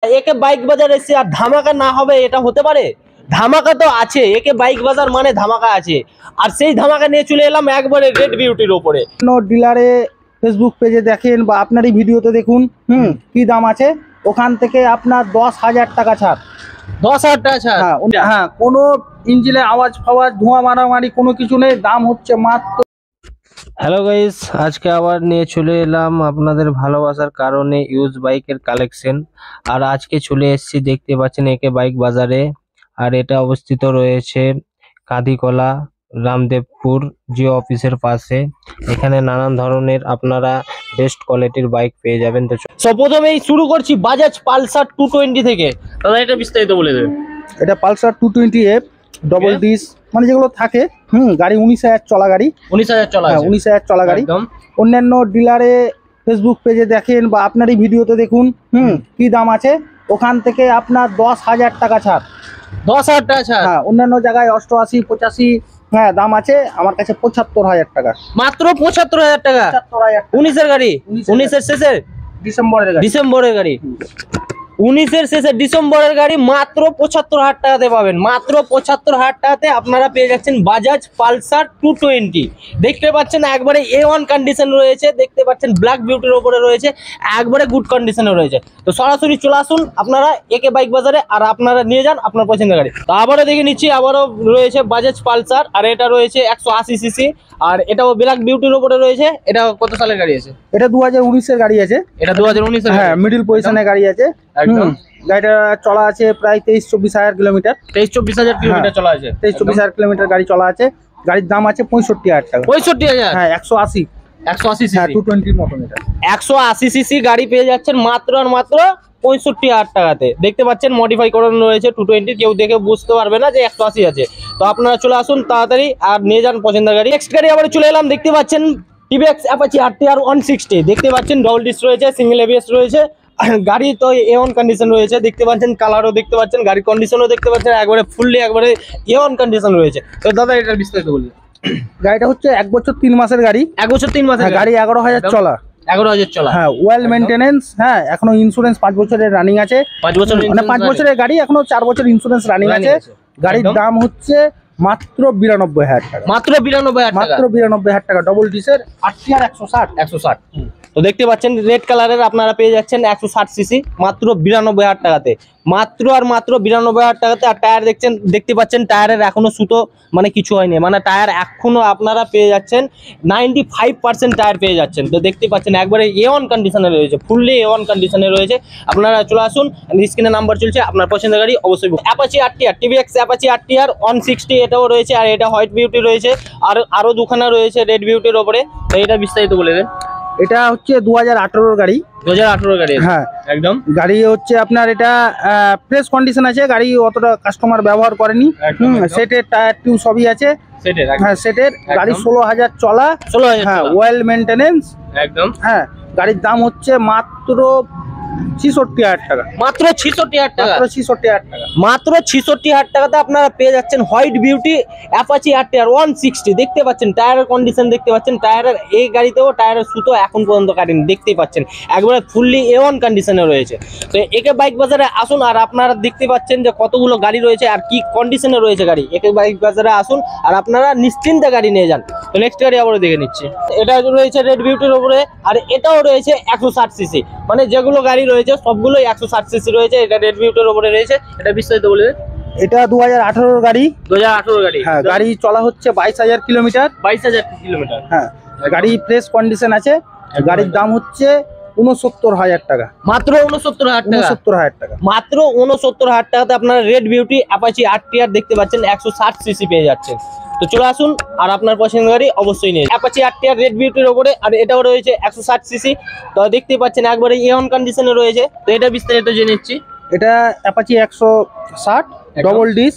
একে বাইক বাজার এসে আর ধামাকা না হবে এটা হতে পারে? ধামাকা তো আছে, একে বাইক বাজার মানে ধামাকা আছে। আর সেই ধামাকা নিয়ে চলে এলাম একবারে রেড বিউটির উপরে। ডিলারে ফেসবুক পেজে দেখেন বা আপনারই ভিডিওতে দেখুন কি দাম আছে, ওখান থেকে আপনার 10,000 টাকা ছাড়। 10,000 টাকা ছাড়? হ্যাঁ, কোনো ইঞ্জিনের আওয়াজ ফাওয়াজ ধোঁয়া মারামারি কোনো কিছু নেই, দাম হচ্ছে মাত্র। হ্যালো গাইস, আজকে আবার নিয়ে চলে এলাম আপনাদের ভালোবাসার কারণে ইউজ বাইকের কালেকশন। আর আজকে চলে এসেছি, দেখতে পাচ্ছেন একে বাইক বাজারে। আর এটা অবস্থিত রয়েছে কাঁদিকলা রামদেবপুর জিও অফিসের পাশে। এখানে নানান ধরনের আপনারা বেস্ট কোয়ালিটির বাইক পেয়ে যাবেন। তো প্রথমেই শুরু করছি বাজাজ পালসার 220 থেকে। দাদা এটা বিস্তারিত বলে দেবেন। এটা পালসার 220F ডবল ডিস, মানে যেগুলো থাকে গাড়ি 19,000 চলা গাড়ি। 19,000 চলা? 19,000 চলা গাড়ি। অন্যান্য ডিলারে ফেসবুক পেজে দেখেন বা আপনারই ভিডিওতে দেখুন কি দাম আছে, ওখান থেকে আপনার 10,000 টাকা ছাড়। 10,000 টাকা ছাড়? হ্যাঁ, অন্যান্য জায়গায় 88, 85 হ্যাঁ দাম আছে, আমার কাছে 75,000 টাকা। মাত্র 75,000 টাকা? 19-এর গাড়ি, 19-এর শেষের ডিসেম্বরের গাড়ি, 19-এর শেষে ডিসেম্বরের গাড়ি মাত্র 75,000 টাকাতে পাবেন। মাত্র 75,000 টাকাতে আপনারা পেয়ে যাচ্ছেন বাজাজ পালসার 220। দেখতে পাচ্ছেন একবারে A1 কন্ডিশন রয়েছে, দেখতে পাচ্ছেন ব্ল্যাক বিউটির ওপরে রয়েছে, একবারে গুড কন্ডিশনে রয়েছে। তো সরাসরি চলে আসুন আপনারা একে বাইক বাজারে, আর আপনারা নিয়ে যান আপনার পছন্দের গাড়ি। তো আবারও দেখে নিচ্ছি, আবারও রয়েছে বাজাজ পালসার, আর এটা রয়েছে 180 সিসি, আর এটাও ব্ল্যাক বিউটির ওপরে রয়েছে। এটা কত সালের গাড়ি আছে? এটা 2019-এর গাড়ি আছে। এটা 2019-এর? হ্যাঁ, মিডল পজিশনের গাড়ি আছে। গাড়িটা চলা আছে প্রায় 23-24 হাজার কিলোমিটার। 23-24 হাজার কিলোমিটার চলা আছে? 23-24 হাজার কিলোমিটার গাড়ি চলা আছে। গাড়ির দাম আছে 65,000 টাকা। 65,000? হ্যাঁ, 180 সিসি 220 মতন। এটা 180 সিসি গাড়ি পেয়ে যাচ্ছেন মাত্র আর মাত্র 65,000 টাকাতে। দেখতে পাচ্ছেন মডিফাই করানো রয়েছে 220, কেউ দেখে বুঝতে পারবে না যে 180 আছে। তো আপনারা চলে আসুন তাড়াতাড়ি আর নিয়ে যান পছন্দের গাড়ি। নেক্সট গাড়ি আবার চলে এলাম, দেখতে পাচ্ছেন টিভিএক্স অ্যাপাচি RTR 160। দেখতে পাচ্ছেন ডবল ডিস্ক রয়েছে, সিঙ্গেল ABS রয়েছে, গাড়ি তো A1 কন্ডিশন রয়েছে। দেখতে পাচ্ছেন কালারও দেখতে পাচ্ছেন, গাড়ির কন্ডিশনও দেখতে পাচ্ছেন, একবারে ফুললি একবারে A1 কন্ডিশন রয়েছে। তো দাদা এটার বিস্তারিত বলুন। গাড়িটা হচ্ছে 1 বছর 3 মাসের গাড়ি। 1 বছর 3 মাসের গাড়ি, 11,000 চলা। 11,000 চলা? হ্যাঁ, ওয়েল মেইনটেনেন্স। হ্যাঁ, এখনো ইন্স্যুরেন্স 5 বছরের রানিং আছে। 5 বছর মানে 5 বছরের গাড়ি, এখনো 4 বছর ইন্স্যুরেন্স রানিং আছে। গাড়ির দাম হচ্ছে মাত্র 92,000 টাকা। মাত্র 92,000 টাকা? মাত্র 92,000 টাকা। ডবল ডিসের RTR 160। তো দেখতে পাচ্ছেন রেড কালারের আপনারা পেয়ে যাচ্ছেন 160 সিসি মাত্র 92,000 টাকাতে। মাত্র আর মাত্র 92,000 টাকাতে। আর টায়ার দেখতে পাচ্ছেন টায়ারের এখনো সুতো মানে কিছু হয়নি, মানে টায়ার এখনো আপনারা পেয়ে যাচ্ছেন 95% টায়ার পেয়ে যাচ্ছেন। তো দেখতে পাচ্ছেন একবারে A1 কন্ডিশনে রয়েছে, ফুললি A1 কন্ডিশনে রয়েছে। আপনারা চলে আসুন, স্ক্রিনে নাম্বার চলছে, আপনার পছন্দের গাড়ি অবশ্যই। অ্যাপাচি RTR, টিভিএক্স অ্যাপাচি RTR 160 এটাও রয়েছে, আর এটা হোয়াইট বিউটি রয়েছে, আর আরো দুখানা রয়েছে রেড বিউটির ওপরে। তো এটা বিস্তারিত বলে দেন। এটা হচ্ছে 2018 গাড়ি। 2018 গাড়ি? হ্যাঁ, একদম। গাড়ি হচ্ছে আপনার এটা ফ্রেশ কন্ডিশন আছে, গাড়ি অতটা কাস্টমার ব্যবহার করেনি। সেটের টায়ার টিউব সবই আছে। সেটের? হ্যাঁ, সেটের গাড়ি 16,000 চলা। 16,000? হ্যাঁ, ওয়েল মেইনটেনেন্স একদম। হ্যাঁ, গাড়ির দাম হচ্ছে মাত্র 66,000 টাকা। মাত্র 66,000 টাকা? মাত্র 66,000 টাকা। মাত্র 66,000 টাকাতে আপনারা পেয়ে যাচ্ছেন হোয়াইট বিউটি অ্যাপাচি RTR 160। দেখতে পাচ্ছেন টায়ারের কন্ডিশন, দেখতে পাচ্ছেন টায়ারের, এই গাড়িতেও টায়ারের সুতো এখন পর্যন্ত কাটেনি, দেখতেই পাচ্ছেন একবারে ফুললি A1 কন্ডিশনে রয়েছে। তো একে বাইক বাজারে আসুন, আর আপনারা দেখতে পাচ্ছেন যে কতগুলো গাড়ি রয়েছে আর কি কন্ডিশনে রয়েছে গাড়ি। একে বাইক বাজারে আসুন আর আপনারা নিশ্চিন্তে গাড়ি নিয়ে যান। তো নেক্সট গাড়ি আবারও দেখে নিচ্ছি, এটা রয়েছে রেড বিউটির উপরে, আর এটাও রয়েছে 160 সিসি। মানে যেগুলো গাড়ি রয়েছে সবগুলোই 160 সিসি রয়েছে। এটা রেড বিউটির উপরে রয়েছে। এটা বিস্তারিত বলে দেন। এটা 2018 গাড়ি। 2018 গাড়ি? হ্যাঁ, গাড়ি চলা হচ্ছে 22,000 কিলোমিটার। 22,000 কিলোমিটার? হ্যাঁ, গাড়ি ফ্রেশ কন্ডিশন আছে। গাড়ির দাম হচ্ছে 69,000 টাকা। মাত্র 69,000 টাকা? 69,000 টাকা। মাত্র 69,000 টাকাতে আপনারা রেড বিউটি অ্যাপাচি RTR দেখতে পাচ্ছেন 160 সিসি পেয়ে যাচ্ছেন। তো চলে আসুন আর আপনার পছন্দের গাড়ি অবশ্যই নিয়ে অ্যাপাচি RTR রেড বিউটির ওপরে, আর এটাও রয়েছে 160 সিসি। তো দেখতে পাচ্ছেন একবারে A1 কন্ডিশনে রয়েছে। তো এটা বিস্তারিত জেনে নিচ্ছি। এটা অ্যাপাচি 160 ডবল ডিস।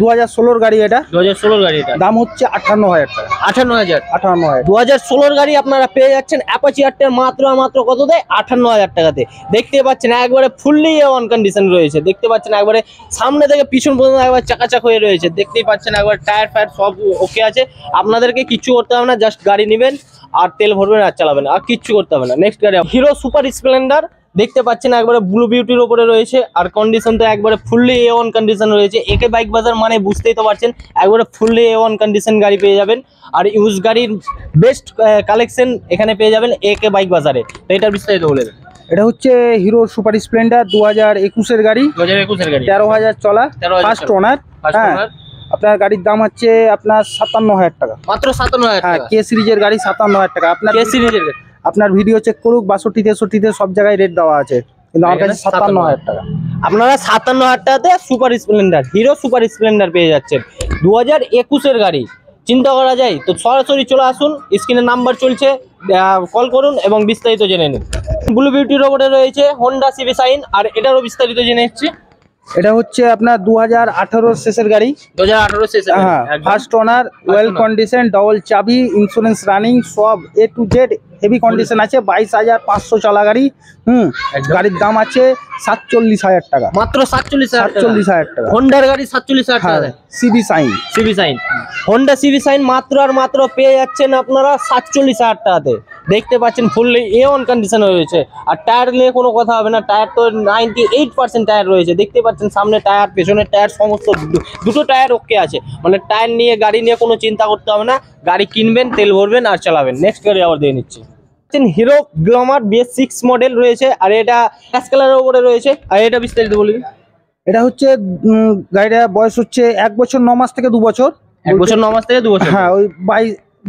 2016 গাড়ি। এটা 2016 গাড়ি। এটা দাম হচ্ছে 58,000 টাকা। 58,000? 58,000। 2016 গাড়ি আপনারা পেয়ে যাচ্ছেন অ্যাপাচি RTR মাত্র মাত্র কত দেয়? 58,000 টাকাতে। দেখতে পাচ্ছেন একবারে ফুললি A1 কন্ডিশন রয়েছে। দেখতে পাচ্ছেন একবারে সামনে থেকে পিছন পর্যন্ত একবার চাকাচাক হয়ে রয়েছে। দেখতেই পাচ্ছেন একবার টায়ার ফায়ার সব ওকে আছে। আপনাদেরকে কিচ্ছু করতে হবে না, জাস্ট গাড়ি নেবেন আর তেল ভরবেন আর চালাবেন, আর কিচ্ছু করতে হবে না। নেক্সট গাড়ি হিরো সুপার স্প্লেন্ডার দেখতে পাচ্ছেন একবারে ব্লু বিউটির উপরে রয়েছে, আর কন্ডিশন তো একবারে ফুললি A1 কন্ডিশন রয়েছে। একে বাইক বাজার মানে বুঝতেই তো পারছেন, একবারে ফুললি A1 কন্ডিশন গাড়ি পেয়ে যাবেন। আর ইউজ গাড়ির বেস্ট কালেকশন এখানে পেয়ে যাবেন একে বাইক বাজারে। তো এটার বিস্তারিত বলে দেন। এটা হচ্ছে হিরো সুপার স্প্লেন্ডার 2021-এর গাড়ি, 2021-এর গাড়ি, 13,000 চলা, 13,000 ফার্স্ট ওনার। আপনার গাড়ির দাম হচ্ছে আপনার 57,000 টাকা, মাত্র 57,000 হ্যাঁ। টাকা। কে সিরিজের গাড়ি 57,000 টাকা। আপনার কে সিরিজের গাড়ি, আপনার ভিডিও চেক করুক, 62, 63 সব জায়গায় রেট দেওয়া আছে, কিন্তু আমার কাছে 57,000 টাকা। আপনারা 57,000 টাকাতে super Splendor, hero super Splendor পেয়ে যাচ্ছেন 2021-এর গাড়ি। চিন্তা করা যায়? তো সরাসরি চলে আসুন, স্ক্রিনে নাম্বার চলছে, কল করুন এবং বিস্তারিত জেনে নিন। ব্লু বিউটির ওপরে রয়েছে হোন্ডা সিভি শাইন, আর এটারও বিস্তারিত জেনে নিচ্ছি। এটা হচ্ছে আপনার 2018 শেষের গাড়ি, 2018 শেষে, হ্যাঁ। First owner, well condition, double চাবি, ইন্স্যুরেন্স রানিং, সব A to Z heavy condition আছে। 22,500 চলা গাড়ি। গাড়ির দাম আছে 47,000 টাকা, মাত্র 47,000 টাকা। হোন্ডার গাড়ি 47,000 টাকা। CB Shine, CB Shine, Honda CB Shine মাত্র আর মাত্র পেয়ে যাচ্ছেন আপনারা 47,000 টাকাতে। দেখতে পাচ্ছেন ফুললি A1 কন্ডিশনে রয়েছে। আর টায়ার নিয়ে কোনো কথা হবে না, টায়ার তো 98% টায়ার রয়েছে। দেখতে পাচ্ছেন সামনে টায়ার, পেছনের টায়ার, সমস্ত দুটো টায়ার ওকে আছে। মানে টায়ার নিয়ে, গাড়ি নিয়ে কোনো চিন্তা করতে হবে না। গাড়ি কিনবেন, তেল ভরবেন আর চালাবেন। নেক্সট গাড়ি আবার দিয়ে নিচ্ছি, হিরো গ্ল্যামার BS6 মডেল রয়েছে, আর এটা অ্যাশ কালারের উপরে রয়েছে। আর এটা বিস্তারিত বলি। এটা হচ্ছে গাড়িটা বয়স হচ্ছে 1 বছর 9 মাস থেকে 2 বছর। 1 বছর 9 মাস থেকে 2 বছর, হ্যাঁ। ওই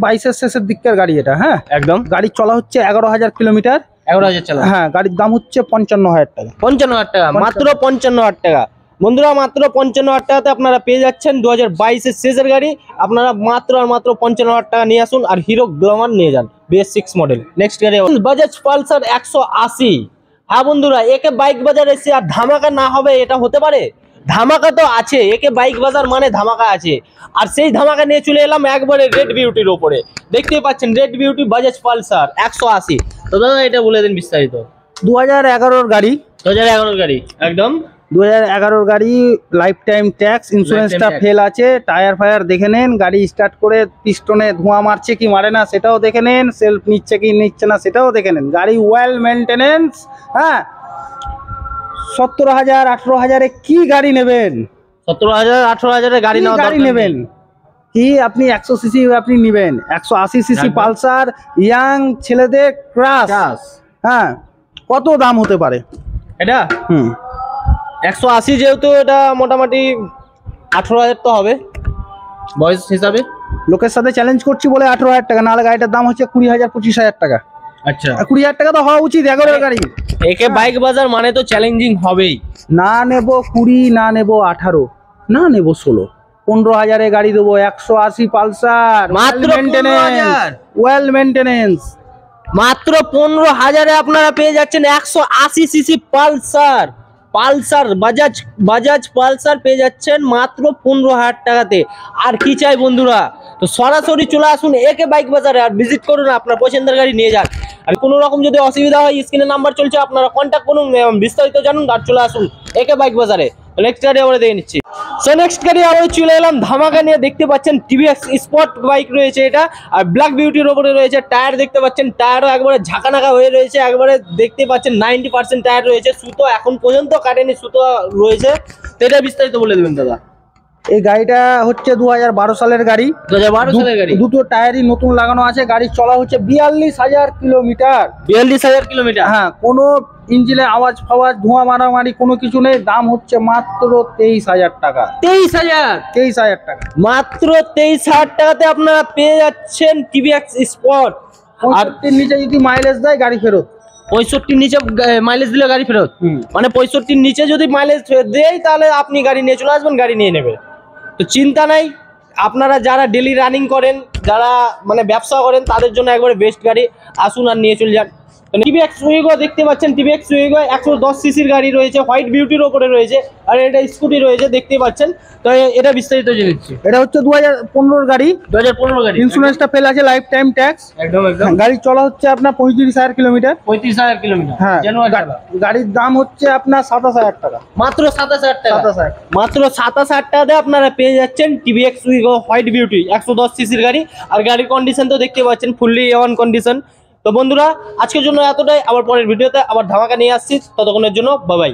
22-এর শেষের দিককার গাড়ি এটা, হ্যাঁ। একদম। গাড়ি চলা হচ্ছে 11,000 কিলোমিটার, 11,000 চালা, হ্যাঁ। গাড়ির দাম হচ্ছে 55,000 টাকা, 55,000 টাকা, মাত্র 55,000 টাকা। বন্ধুরা মাত্র 55,000 টাকাতে আপনারা পেয়ে যাচ্ছেন 2022-এর শেষের গাড়ি। আপনারা মাত্র আর মাত্র 55,000 টাকা নিয়ে আসুন আর হিরো গ্ল্যামার নিয়ে যান BS6 মডেল। নেক্সট গাড়ি বাজাজ পালসার 180। হ্যাঁ বন্ধুরা, একে বাইক বাজার এসে আর ধামাকা না হবে এটা হতে পারে? ধামাকা তো আছে, একে বাইক বাজার মানে ধামাকা আছে। আর সেই ধামাকা নিয়ে চলে এলাম একবারে রেড বিউটির ওপরে। দেখতেই পাচ্ছেন রেড বিউটি বাজাজ পালসার 180। তো দাদা এটা বলে দিন বিস্তারিত। 2011-র গাড়ি, 2011 গাড়ি, একদম 2011-র গাড়ি, লাইফ টাইম ট্যাক্স, ইন্স্যুরেন্সটা ফেল আছে। টায়ার ফায়ার দেখে নেন, গাড়ি স্টার্ট করে পিস্টনে ধোঁয়া মারছে কি মারে না সেটাও দেখে নেন, সেলফ নিচ্ছে কি নিচ্ছে না সেটাও দেখে নেন। গাড়ি ওয়েল মেনটেনেন্স, হ্যাঁ। 17,000 18,000-এ কি গাড়ি নেবেন? 17,000 18,000-এর গাড়ি নেবেন কি? আপনি 100 সিসি আপনি নেবেন, 180 সিসি পালসার, ইয়াং ছেলেদের ক্রাশ, হ্যাঁ। কত দাম হতে পারে এটা? 180 যেহেতু এটা মোটামুটি 18,000 তো হবে বয়স হিসাবে। লোকের সাথে চ্যালেঞ্জ করছি বলে 18,000 টাকা, নাহলে গাড়িটার দাম হচ্ছে 20,000 25,000 টাকা। আচ্ছা, 20,000 টাকা তো হওয়া উচিত 11-এর গাড়ি। একে বাইক বাজার মানে তো চ্যালেঞ্জিং হবেই। না নেব 20, না নেব 18, না নেব 16, 15,000-এ গাড়ি দেবো। 180 পালসার, মাত্র 15,000, ওয়েল মেনটেনেন্স, মাত্র 15,000-এ আপনারা পেয়ে যাচ্ছেন 180 CC Pulsar. Pulsar Bajaj Pulsar পেয়ে যাচ্ছেন মাত্র 15,000 টাকাতে। আর কি চাই বন্ধুরা? তো সরাসরি চলে আসুন একে বাইক বাজারে আর ভিজিট করুন, আপনার পছন্দের গাড়ি নিয়ে যান। আর কোনো রকম যদি অসুবিধা হয় স্ক্রিনে নাম্বার চলছে, আপনারা কন্ট্যাক্ট করুন, বিস্তারিত জানুন আর চলে আসুন একে বাইক বাজারে। নেক্সট গাড়ি আমরা দেখে নিচ্ছি। সো নেক্সট গাড়ি আমরা চলে এলাম ধামাকা নিয়ে। দেখতে পাচ্ছেন TVS স্পট বাইক রয়েছে এটা, আর ব্ল্যাক বিউটির ওপরে রয়েছে। টায়ার দেখতে পাচ্ছেন, টায়ারও একবারে ঝাঁকানাকা হয়ে রয়েছে, একবারে দেখতে পাচ্ছেন 90% টায়ার রয়েছে। সুতো এখন পর্যন্ত কাটেনি, সুতো রয়েছে। তো এটা বিস্তারিত বলে দেবেন দাদা। এই গাড়িটা হচ্ছে 2012 সালের গাড়ি, 2012 সালের গাড়ি। দুটো টায়ারই নতুন লাগানো আছে। গাড়ি চলা হচ্ছে 42,000 কিলোমিটার, 42,000 কিলোমিটার, হ্যাঁ। কোনো ইঞ্জিনে আওয়াজ ফাওয়াজ, ধোঁয়া মারামারি কোনো কিছু নেই। দাম হচ্ছে মাত্র 23,000 টাকা, 23,000 টাকা, মাত্র 23,000 টাকাতে আপনারা পেয়ে যাচ্ছেন TVS স্পট। আর নিচে যদি মাইলেজ দেয় গাড়ি ফেরত। 65 নিচে মাইলেজ দিলে গাড়ি ফেরত, মানে 65 নিচে যদি মাইলেজ দেয় তাহলে আপনি গাড়ি নিয়ে চলে আসবেন, গাড়ি নিয়ে নেবে। তো চিন্তা নাই, আপনারা যারা ডেলি রানিং করেন, যারা মানে ব্যবসা করেন, তাদের জন্য একবারে বেস্ট গাড়ি। আসুন আর নিয়ে চলে যান। TVS সুইগো দেখতে পাচ্ছেন, TVS সুইগো 110 সিসির গাড়ি রয়েছে, হোয়াইট বিউটির ওপরে রয়েছে, আর এটা স্কুটি রয়েছে দেখতে পাচ্ছেন। তো এটা বিস্তারিত জেনে নিচ্ছি। এটা হচ্ছে 2015 গাড়ি, 2015 গাড়ি, ইন্স্যুরেন্সটা ফেল আছে, লাইফ টাইম ট্যাক্স, একদম একদম। গাড়ি চলা হচ্ছে আপনার 35,000 কিলোমিটার, 35,000 কিলোমিটার, হ্যাঁ। গাড়ির দাম হচ্ছে আপনার 27,000 টাকা, মাত্র 27,000 টাকা, 27,000, মাত্র 27,000 টাকাতে আপনারা পেয়ে যাচ্ছেন TVS সুইগো হোয়াইট বিউটি 110 সিসির গাড়ি। আর গাড়ির কন্ডিশন তো দেখতে পাচ্ছেন ফুললি A1 কন্ডিশন, তো বন্ধুরা আজকের জন্য এতটাই, আবার পরের ভিডিওতে আবার ধামাকা নিয়ে আসছি, ততক্ষণের জন্য বাই বাই।